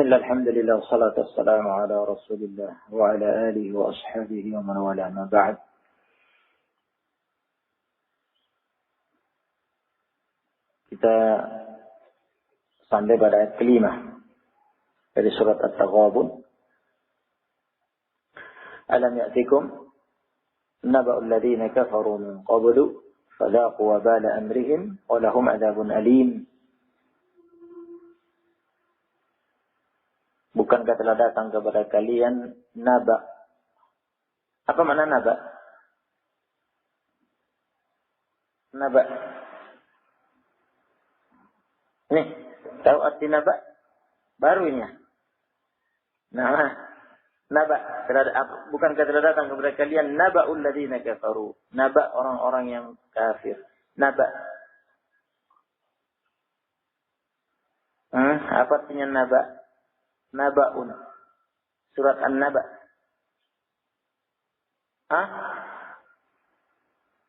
Bismillah, alhamdulillah, wassalatu wassalamu ala rasulillah wa ala alihi wa ashabihi wa man wala ma ba'd. Kita sampai pada ayat kelima dari surat At-Taghabun. Alam ya'tikum naba'ul ladzina kafaru min qablu fadhaqu wabala amrihim wa lahum adzabun alim. Bukankah telah datang kepada kalian naba? Apa makna naba? Naba. Nih, tahu arti naba? Baru ini. Nah, naba. Bukankah telah datang kepada kalian naba'ul ladzina kafaru? Naba orang-orang yang kafir. Naba. Apa artinya naba? Naba'un. Surat An-Naba.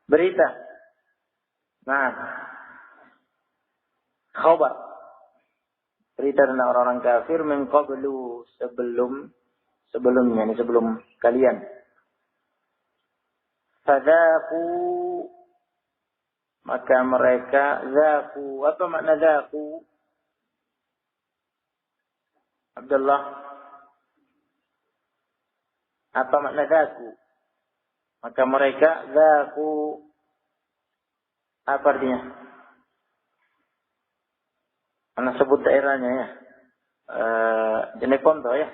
Berita. Nah. Khabar. Berita tentang orang-orang kafir min qablu sebelumnya, ini sebelum kalian. Fadzaqu, maka mereka zaqu. Apa makna zaqu? Abdullah, apa makna zaku? Maka mereka zaku, apa artinya? Anak sebut daerahnya ya. Jenis contoh ya.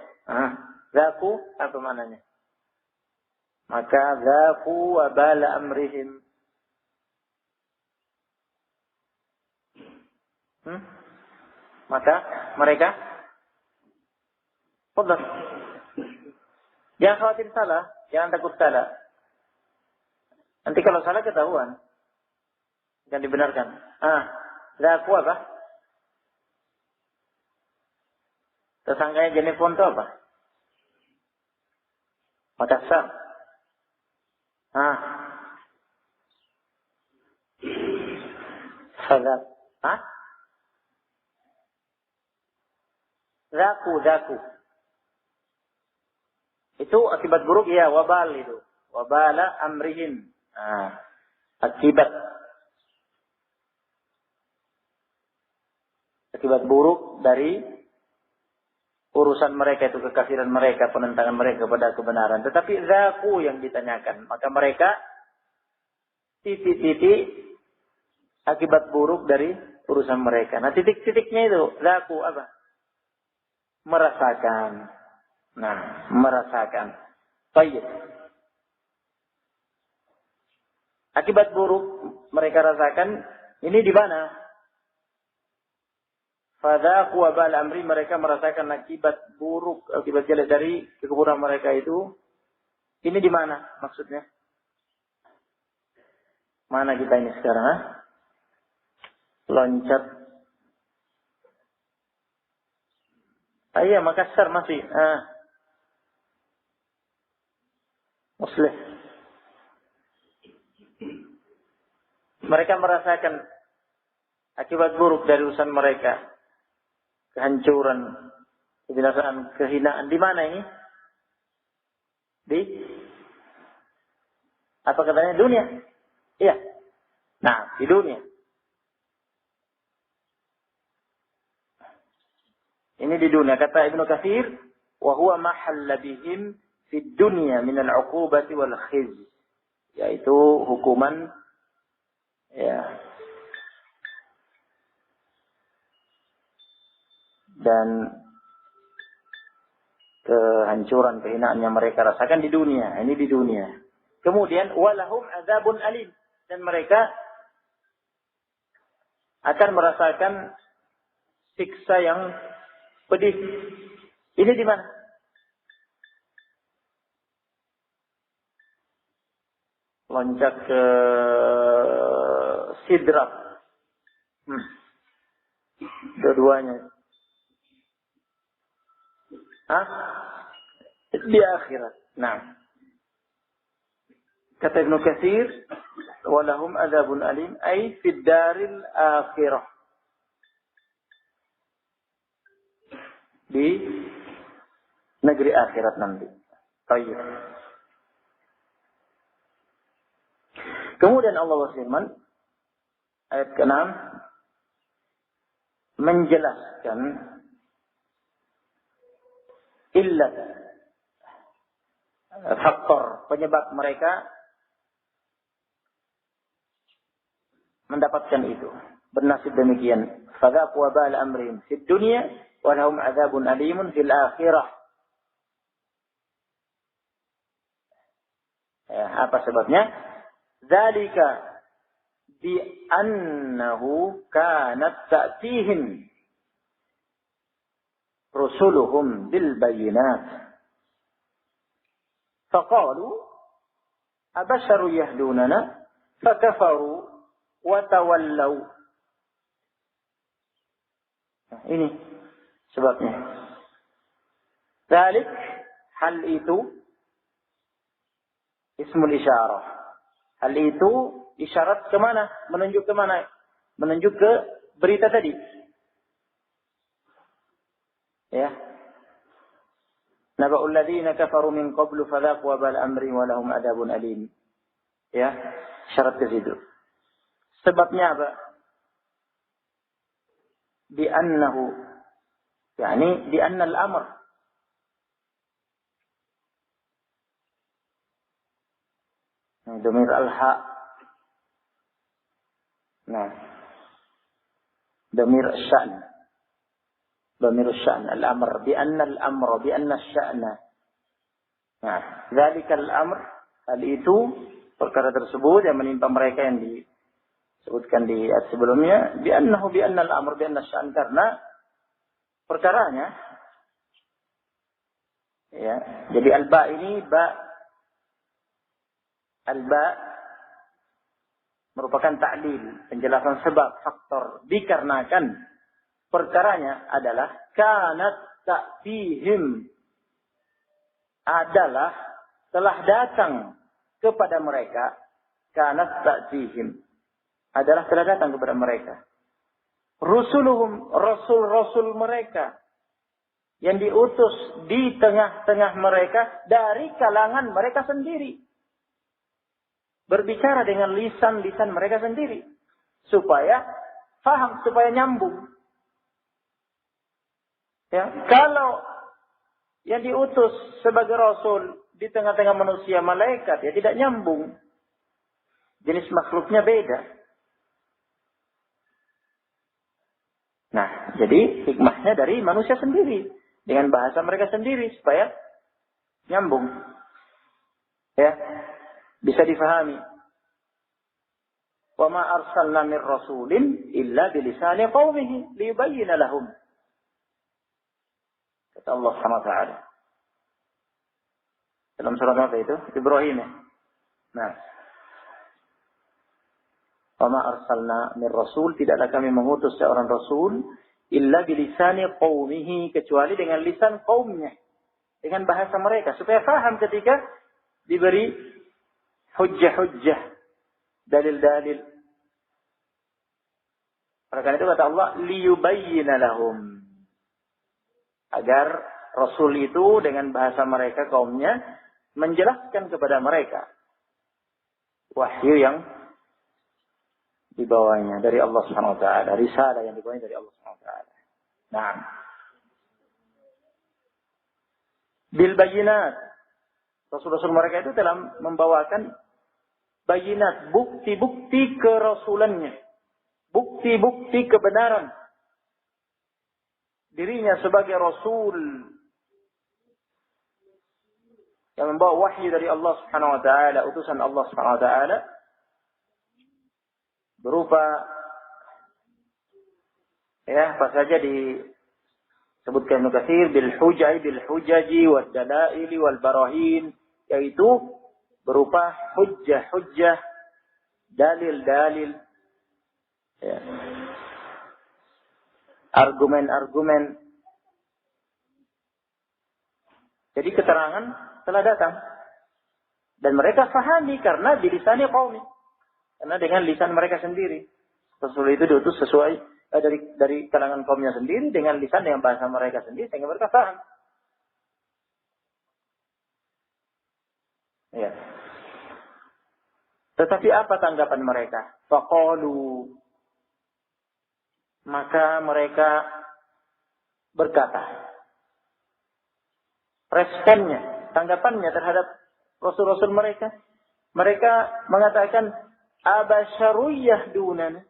Zaku, apa maknanya? Maka zaku wabala amrihim. Maka mereka Fadhal. Jangan khawatir salah, jangan takut salah. Nanti kalau salah ketahuan, jangan dibenarkan. Zaku apa? Tersangkanya jenis fonto apa? Makassar. Fadhal. Zaku. Itu akibat buruk ya, wabal itu. Wabala amrihim. Akibat buruk dari urusan mereka, itu kekafiran mereka, penentangan mereka kepada kebenaran. Tetapi zaku yang ditanyakan. Maka mereka titik-titik akibat buruk dari urusan mereka. Nah, titik-titiknya itu zaku apa? Merasakan. Merasakan. Baik. Akibat buruk mereka rasakan, ini di mana? Fadzaqu wabal amri, mereka merasakan akibat buruk, akibat jelek dari kekufuran mereka itu. Ini di mana maksudnya? Mana kita ini sekarang? Loncat. Iya, Makassar masih. Muslim. Mereka merasakan akibat buruk dari urusan mereka. Kehancuran, kebinasaan, kehinaan. Di mana ini? Di apa katanya? Dunia. Iya. Nah, di dunia. Ini di dunia. Kata Ibnu Katsir, wa huwa mahalla bihim fi dunya min al-'uqubati wal khizy, yaitu hukuman ya dan kehancuran, kehinaan yang mereka rasakan di dunia. Ini di dunia. Kemudian walahum adzabun alim, dan mereka akan merasakan siksa yang pedih. Ini di mana? Loncat ke Sidrah. Dua-duanya. Di akhirat. Nah. Kata Ibnu Katsir, walahum adzabun alim ay fid daril akhirah. di negeri akhirat nanti. Baik. Kemudian Allah berfirman ayat ke-6 menjelaskan illat faktor penyebab mereka mendapatkan itu. Bernasib demikian. Fadzaqu wabal amrihim fid dunya wa lahum adzabun alimun fil akhirah. Ya, apa sebabnya? Dzalika bi annahu kanat ta'tihim rusuluhum bil bayyinat. Faqalu abasharu yahdunana fakafaru wa tawallaw. Nah, ini sebabnya. Dzalik hal itu ismul isyarah. Hal itu isyarat kemana? Menunjuk kemana? Menunjuk ke berita tadi. Ya. Naba'ul ladzina kafaru min qablu fadzaqu wabal amri wa lahum adzabun alim. Ya, syarat ke situ. Sebabnya apa? Bi annahu yani bi anna al-amr domir al-ha. Nah, domir syan. Domir syan al-amr bi anna al-amra bi anna asy-sya'na. Nah, dzalika al-amr, hal itu perkara tersebut yang menimpa mereka yang disebutkan di ayat sebelumnya bi annahu bi anna al-amr bi anna asy-syan, karena perkaranya ya. Jadi al-ba ini al-ba merupakan ta'lil, penjelasan sebab, faktor, dikarenakan perkaranya adalah kanat ta'tihim, adalah telah datang kepada mereka, kanat ta'tihim adalah telah datang kepada mereka rusuluhum, rasul-rasul mereka yang diutus di tengah-tengah mereka dari kalangan mereka sendiri. Berbicara dengan lisan-lisan mereka sendiri. Supaya faham, supaya nyambung. Ya, kalau yang diutus sebagai rasul di tengah-tengah manusia malaikat, ya tidak nyambung. Jenis makhluknya beda. Nah, jadi hikmahnya dari manusia sendiri. Dengan bahasa mereka sendiri supaya nyambung. Ya. Bisa difahami. Wa ma arsalna mir rasulin illa bilisani qaumihi liyubayyana lahum. Kata Allah Subhanahu wa taala. Dalam surat apa itu? Ibrahim. Nah. Wa ma arsalna mir rasul, tidaklah kami mengutus seorang rasul illa bilisani qaumihi, kecuali dengan lisan kaumnya, dengan bahasa mereka supaya faham ketika diberi hujjah-hujjah, dalil-dalil. Oleh karena itu kata Allah, liyubayyina lahum, agar Rasul itu dengan bahasa mereka kaumnya menjelaskan kepada mereka wahyu yang dibawanya dari Allah Subhanahu wa taala, risalah yang dibawanya dari Allah Subhanahu wa taala. Nah, bil bayyinat, Rasul-rasul mereka itu telah membawakan bayinat, bukti-bukti kerasulannya, bukti-bukti kebenaran dirinya sebagai rasul yang membawa wahyu dari Allah Subhanahu wa taala, utusan Allah Subhanahu wa taala, berupa ya apa saja disebutkan Ibnu Katsir bil hujaji wad dalaili wal barahin, yaitu berupa hujjah-hujjah, dalil-dalil, ya, argumen-argumen. Jadi keterangan telah datang dan mereka fahami karena bilisannya qaumi, karena dengan lisan mereka sendiri. Rasul itu diutus sesuai dari kalangan kaumnya sendiri dengan lisan dengan bahasa mereka sendiri sehingga mereka paham. Ya. Tetapi apa tanggapan mereka? Faqalu, maka mereka berkata, responnya, tanggapannya terhadap rasul-rasul mereka, mereka mengatakan abasyaru yahdunana.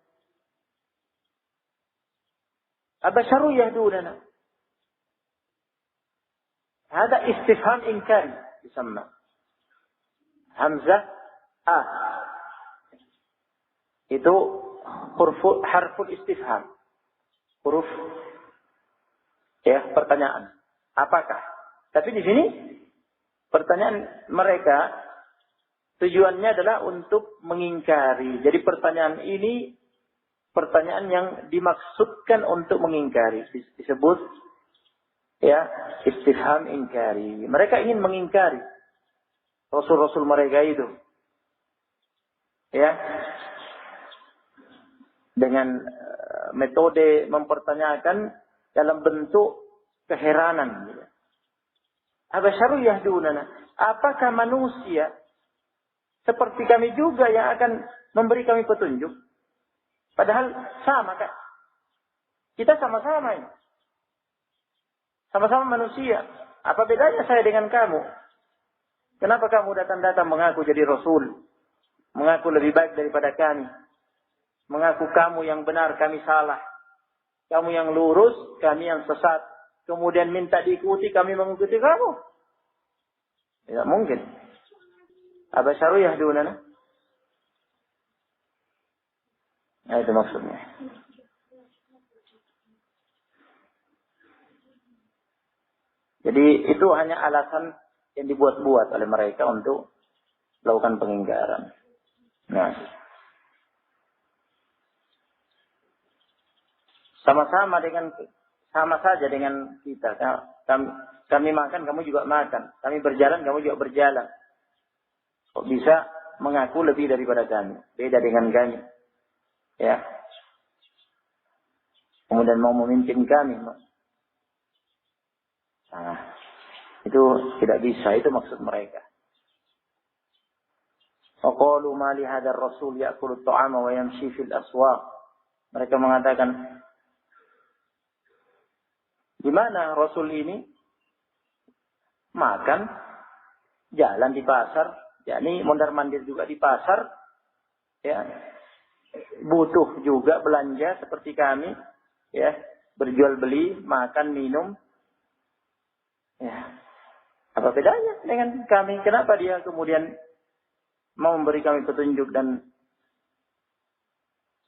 Abasyaru yahdunana. Hada istifham inkari disamma. Hamzah a. Itu harful istifham. Huruf ya, pertanyaan. Apakah? Tapi di sini pertanyaan mereka tujuannya adalah untuk mengingkari. Jadi pertanyaan ini pertanyaan yang dimaksudkan untuk mengingkari. Disebut ya, istifham ingkari. Mereka ingin mengingkari rasul-rasul mereka itu. Ya. Dengan metode mempertanyakan dalam bentuk keheranan. Abasyaru yahdunana. Apakah manusia seperti kami juga yang akan memberi kami petunjuk? Padahal sama kan? Kita sama-sama ini. Sama-sama manusia. Apa bedanya saya dengan kamu? Kenapa kamu datang-datang mengaku jadi rasul? Mengaku lebih baik daripada kami? Mengaku kamu yang benar, kami salah. Kamu yang lurus, kami yang sesat. Kemudian minta diikuti, kami mengikuti kamu. Tidak mungkin. Abasyaru yahdunana. Nah, itu maksudnya. Jadi itu hanya alasan yang dibuat-buat oleh mereka untuk melakukan pengingkaran. Nah, sama saja dengan kita. Kami makan, kamu juga makan. Kami berjalan, kamu juga berjalan. Kok bisa mengaku lebih daripada kami? Beda dengan kami. Ya. Kemudian mau memimpin kami. Nah, itu tidak bisa. Itu maksud mereka. Faqalu ma li hadzal rasul ya'kulu at-ta'ama wa yamshi fil aswaq. Mereka mengatakan, di mana rasul ini makan, jalan di pasar, yakni mondar-mandir juga di pasar, ya, butuh juga belanja seperti kami, ya, berjual beli, makan, minum, ya. Apa bedanya dengan kami? Kenapa dia kemudian mau memberi kami petunjuk dan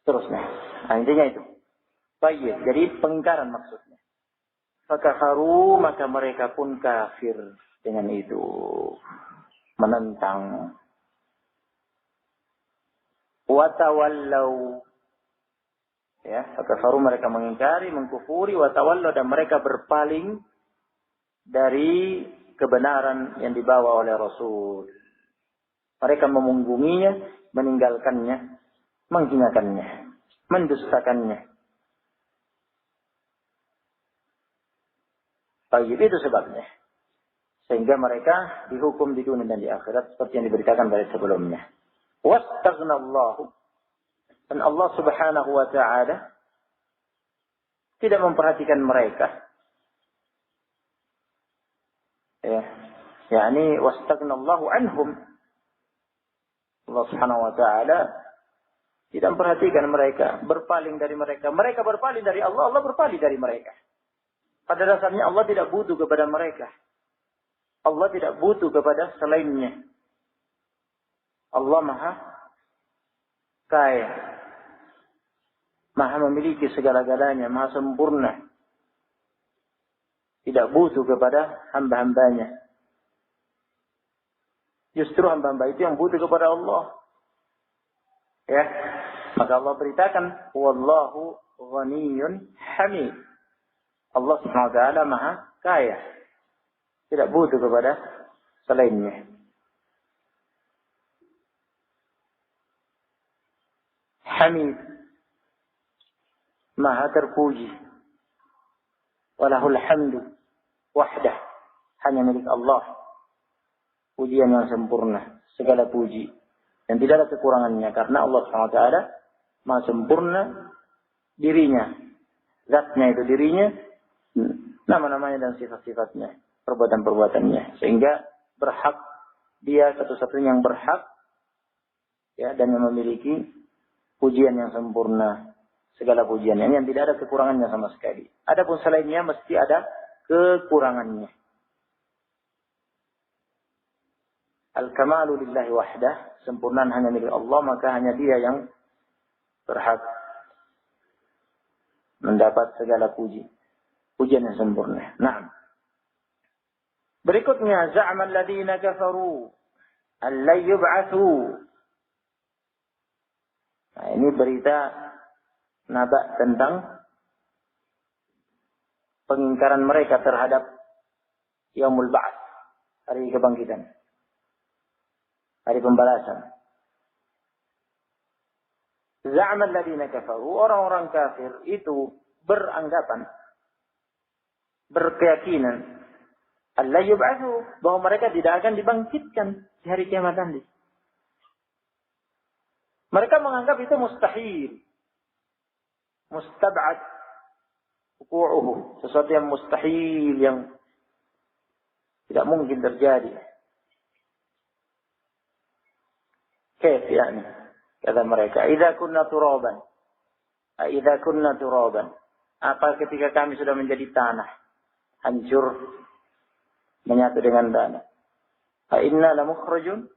seterusnya? Nah, intinya itu. Baik, jadi pengingkaran maksudnya. Fakafaru, maka mereka pun kafir dengan itu. Menentang. Watawallau. Ya, fakafaru, mereka mengingkari, mengkufuri, watawallau, dan mereka berpaling dari kebenaran yang dibawa oleh Rasul. Mereka memunggunginya, meninggalkannya, menghinakannya, mendustakannya. Baik, itu sebabnya. Sehingga mereka dihukum di dunia dan di akhirat seperti yang diberitakan dari sebelumnya. Wastaghnallahu. Dan Allah Subhanahu wa ta'ala tidak memperhatikan mereka. Ya. Yani wastaghnallahu anhum. Allah Subhanahu wa ta'ala tidak memperhatikan mereka, berpaling dari mereka. Mereka berpaling dari Allah, Allah berpaling dari mereka. Pada dasarnya Allah tidak butuh kepada mereka. Allah tidak butuh kepada selainnya. Allah maha kaya. Maha memiliki segala-galanya. Maha sempurna. Tidak butuh kepada hamba-hambanya. Justru hamba-hamba itu yang butuh kepada Allah. Ya. Maka Allah beritakan, Wallahu ghaniyun hamid. Allah SWT maha kaya. Tidak butuh kepada selainnya. Hamid. maha terpuji. Walahul hamdu wahdah, hanya milik Allah pujian yang sempurna, segala puji, dan tidak ada kekurangannya karena Allah SWT maha sempurna dirinya, zatnya itu dirinya, nama-namanya dan sifat-sifatnya, perbuatan-perbuatannya, sehingga berhak dia satu-satunya yang berhak ya, dan yang memiliki pujian yang sempurna, segala pujiannya yang tidak ada kekurangannya sama sekali. Adapun selainnya mesti ada kekurangannya. Al-kamalu lillahi wahdah, sempurnaan hanya milik Allah, maka hanya dia yang berhak mendapat segala pujian yang sempurna. Nah, berikutnya za'ama alladziina kafaru alla yub'atsu. Nah, ini berita naba tentang pengingkaran mereka terhadap Yaumul Ba'ats, hari kebangkitan, hari pembalasan. Za'ama alladziina kafaru, orang-orang kafir itu beranggapan, berkeyakinan, alla yub'atsu, bahwa mereka tidak akan dibangkitkan di hari kiamat nanti. Mereka menganggap itu mustahil, mustab'ad wuqu'uhu, sesuatu yang mustahil, yang tidak mungkin terjadi. Kaif yani? Kata mereka, idza kunna turaban. Idza kunna turaban. Apa ketika kami sudah menjadi tanah, hancur, menyatu dengan tanah. Fa inna lamukhrajun.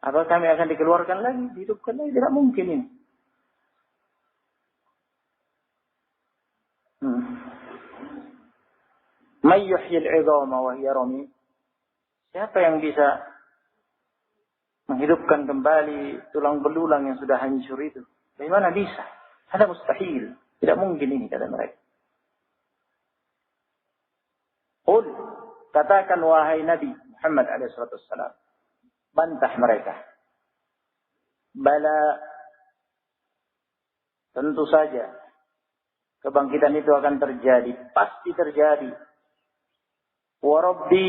Apa kami akan dikeluarkan lagi, dihidupkan lagi? Tidak mungkin ini. May yuhyil 'idhama wa hiya ramim. Siapa yang bisa menghidupkan kembali tulang belulang yang sudah hancur itu? Bagaimana bisa? Ada mustahil. Tidak mungkin ini, kata mereka. Qul, katakan wahai Nabi Muhammad SAW, bantah mereka. Bala, tentu saja kebangkitan itu akan terjadi, pasti terjadi. Wa Rabbi,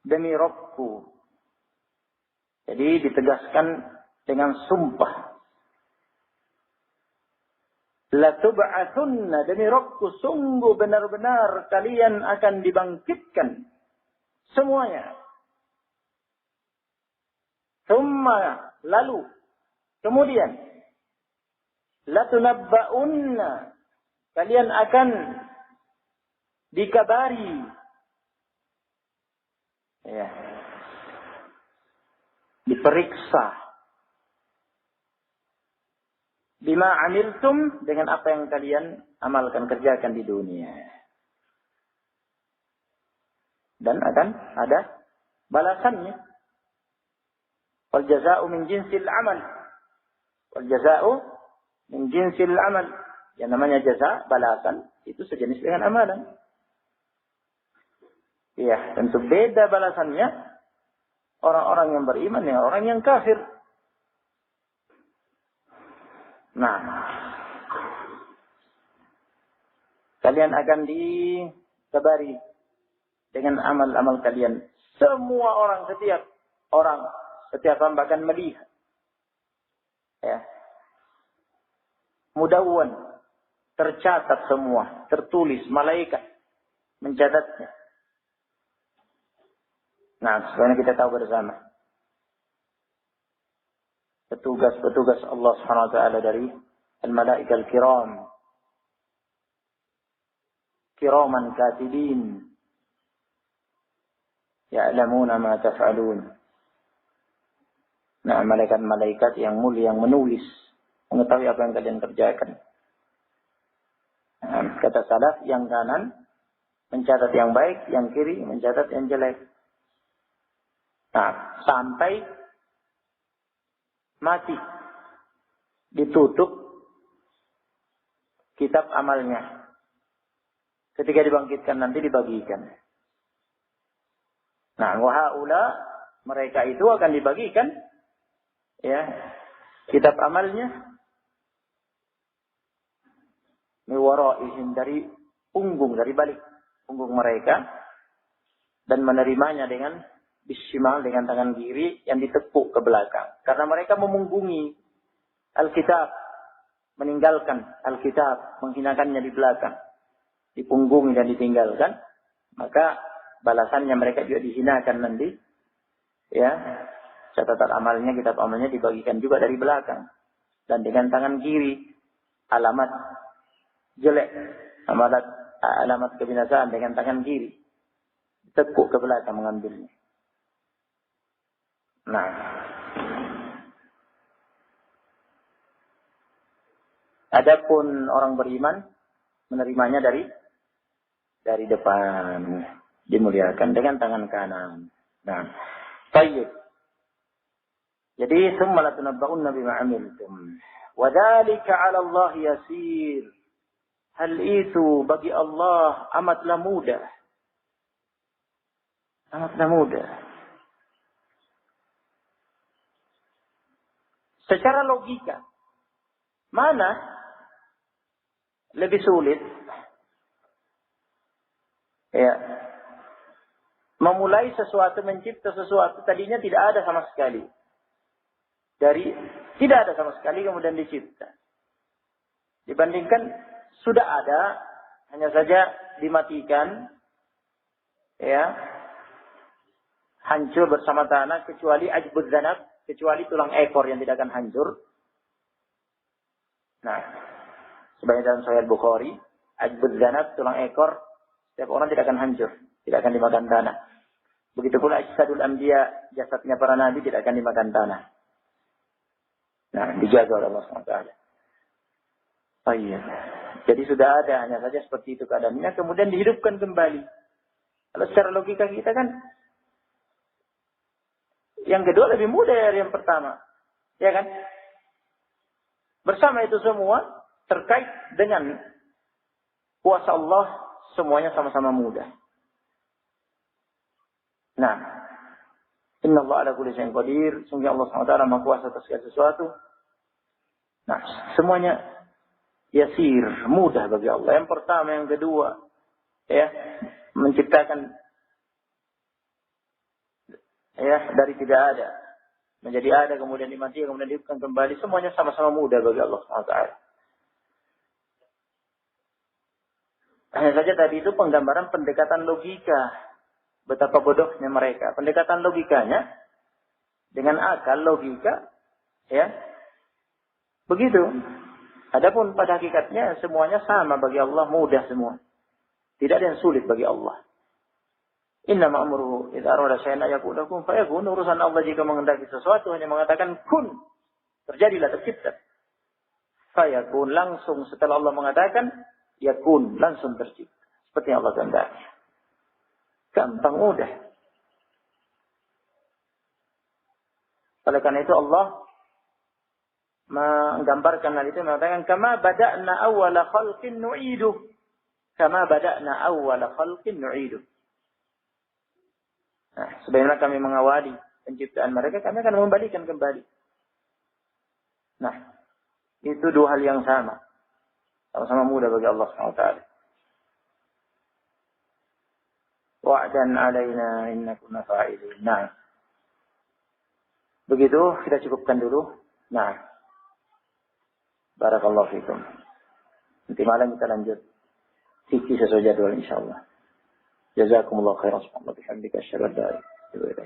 demi Rabbku. Jadi ditegaskan dengan sumpah. La tub'atsunna, demi Rabbku, sungguh benar-benar kalian akan dibangkitkan semuanya. Tsumma, lalu, kemudian, la tunabba'unna, kalian akan dikabari. Ya. Diperiksa. Bima amiltum, dengan apa yang kalian amalkan, kerjakan di dunia. Dan akan ada balasannya. Wal jazaa'u min jinsil amal. Wal jazaa'u min jinsil amal. Yang namanya jaza, balasan, itu sejenis dengan amalan. Ya, tentu beda balasannya orang-orang yang beriman dengan orang yang kafir. Nah, kalian akan dikabari dengan amal-amal kalian. Semua orang, setiap hamba akan melihat. Ya. Mudawwan, tercatat semua, tertulis, malaikat mencatatnya. Nah, sebenarnya kita tahu bersama. Petugas-petugas Allah SWT dari al-malaika al-kiram. Kiraman katibin. Ya'lamuna ma taf'alun. Nah, malaikat-malaikat yang mulia, yang menulis. Mengetahui apa yang kalian kerjakan. Nah, kata salaf, yang kanan mencatat yang baik, yang kiri mencatat yang jelek. Nah, sampai mati. Ditutup kitab amalnya. Ketika dibangkitkan nanti dibagikan. Nah, wahaula, mereka itu akan dibagikan. Ya, kitab amalnya. waraihim, dari punggung, dari balik punggung mereka, dan menerimanya dengan bishimal, dengan tangan kiri yang ditekuk ke belakang. Karena mereka memunggungi Alkitab, meninggalkan Alkitab, menghinakannya di belakang, dipunggungi dan ditinggalkan, maka balasannya mereka juga dihinakan nanti. Ya, catatan amalnya, kitab amalnya dibagikan juga dari belakang. Dan dengan tangan kiri, alamat jelek, alamat kebinasaan dengan tangan kiri. Tekuk ke belakang mengambilnya. Nah, adapun orang beriman menerimanya dari depan, dimuliakan dengan tangan kanan. Nah, baik. Jadi, "Tsumma latunabba'unna bima 'amiltum. Wa dzalika 'ala Allah yasir." Hal itu bagi Allah amatlah mudah. Amatlah mudah. Secara logika, mana lebih sulit? Ya. Memulai sesuatu, mencipta sesuatu, tadinya tidak ada sama sekali. Tidak ada sama sekali kemudian dicipta. Dibandingkan sudah ada, hanya saja dimatikan, ya, hancur bersama tanah, kecuali ajbud zanab, kecuali tulang ekor yang tidak akan hancur. Nah, sebanyak dalam Sahih Bukhari, ajbud zanab, tulang ekor, setiap orang tidak akan hancur, tidak akan dimakan tanah. Begitu pula ajsadul anbiya, jasadnya para nabi tidak akan dimakan tanah. Nah, dijaga oleh Allah SWT. Oh iya. Jadi sudah ada, hanya saja seperti itu keadaannya, kemudian dihidupkan kembali. Kalau secara logika kita kan, yang kedua lebih mudah dari yang pertama. Ya kan? Bersama itu semua, terkait dengan kuasa Allah, semuanya sama-sama mudah. Nah, Inna Allah ala kulli syai'in qadir. Sungguh Allah SWT Maha Kuasa atas segala sesuatu. Nah, semuanya yasir, mudah bagi Allah. Yang pertama, yang kedua, ya, menciptakan, ya, dari tidak ada menjadi ada, kemudian dimatikan, kemudian dihidupkan kembali. Semuanya sama-sama mudah bagi Allah SWT. Hanya saja tadi itu penggambaran pendekatan logika. Betapa bodohnya mereka. Pendekatan logikanya dengan akal logika, ya, begitu. Adapun pada hakikatnya semuanya sama bagi Allah, mudah semua. Tidak ada yang sulit bagi Allah. Innama amruhu idza arada syai'an yaqulu kun fayakun. Urusan Allah jika menghendaki sesuatu hanya mengatakan kun, terjadilah, tercipta. Fayakun, langsung setelah Allah mengatakan yakun, langsung tercipta. Seperti yang Allah kehendaki. Gampang, mudah. Oleh karena itu Allah menggambarkan hal itu, mengatakan kama bada'na awwala khalqin nu'idu. Kama bada'na awwala khalqin nu'idu. Nah, sebagaimana kami mengawali penciptaan mereka, kami akan membalikan kembali. Nah, itu dua hal yang sama. Sama-sama mudah bagi Allah SWT. Wa'dan alaina inna kunna fa'ilin. Nah, begitu kita cukupkan dulu. Nah, barakallahu fikum. Nanti malam kita lanjut fikih sesuai jadwal insyaallah. Jazakumullahu khairan. Subhanallah bihamdika asyhadu an la ilaha illa anta